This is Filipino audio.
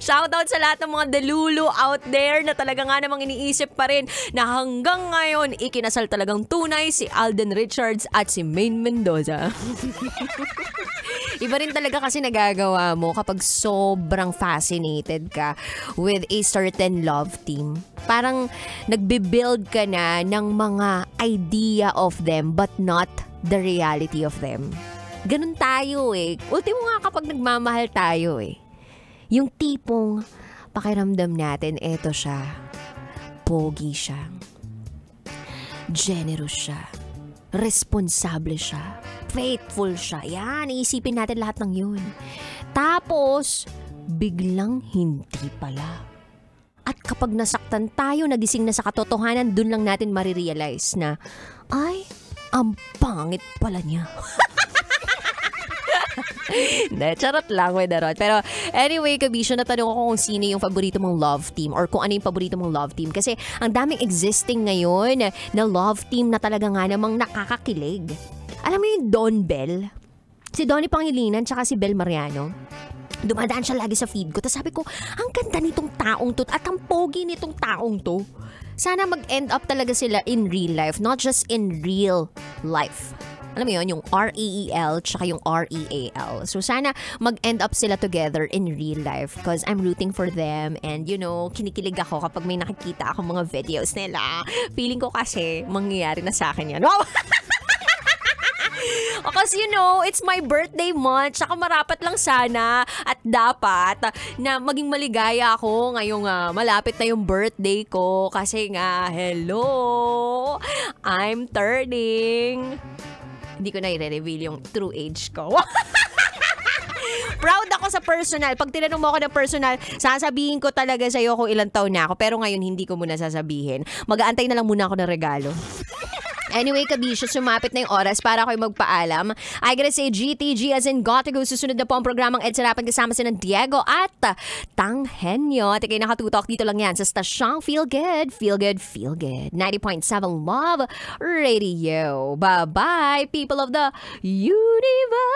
Shoutout sa lahat ng mga delulu out there na talaga nga namang iniisip pa rin na hanggang ngayon ikinasal talagang tunay si Alden Richards at si Maine Mendoza. Iba rin talaga kasi nagagawa mo kapag sobrang fascinated ka with a certain love team. Parang nagbe-build ka na ng mga idea of them but not the reality of them. Ganun tayo eh. Ultimo nga kapag nagmamahal tayo eh. Yung tipong pakiramdam natin, eto siya. Pogi siya. Generous siya. Responsable siya. Faithful siya. Yan, iisipin natin lahat ng yun. Tapos, biglang hindi pala. At kapag nasaktan tayo, nagising na sa katotohanan, dun lang natin marirealize na, ay, ang pangit pala niya. Charot lang, Wedarot. Pero anyway, Kabisyo, natanong ako kung sino yung paborito mong love team or kung ano yung paborito mong love team. Kasi ang daming existing ngayon na love team na talaga nga namang nakakakilig. Alam mo yung Don Bell? Si Donnie Pangilinan tsaka si Bel Mariano. Dumadaan siya lagi sa feed ko. Tapos sabi ko, ang ganda nitong taong to at ang pogi nitong taong to. Sana mag-end up talaga sila in real life, not just in real life. Alam mo yun, yung R-E-E-L tsaka yung R-E-A-L. So sana mag-end up sila together in real life because I'm rooting for them and you know, kinikilig ako kapag may nakikita ako mga videos nila. Feeling ko kasi mangyayari na sa akin yan. Wow! Because you know, it's my birthday month. Tsaka marapat lang sana at dapat na maging maligaya ako ngayong malapit na yung birthday ko. Kasi nga, hello, I'm turning. Hindi ko na i-reveal yung true age ko. Proud ako sa personal. Pag tinanong mo ako ng personal, sasabihin ko talaga sa'yo kung ilang taon na ako. Pero ngayon, hindi ko muna sasabihin. Mag-aantay na lang muna ako ng regalo. Anyway, Kabisyo, sumapit na yung oras para ako'y magpaalam. I gotta say GTG as in Gotigo. Susunod na po ang programang Ed Sarapan kasama si Diego at Tanghenyo. At ikay nakatutok dito lang yan sa stasyong Feel Good, Feel Good, Feel Good. 90.7 Love Radio. Bye-bye, people of the universe!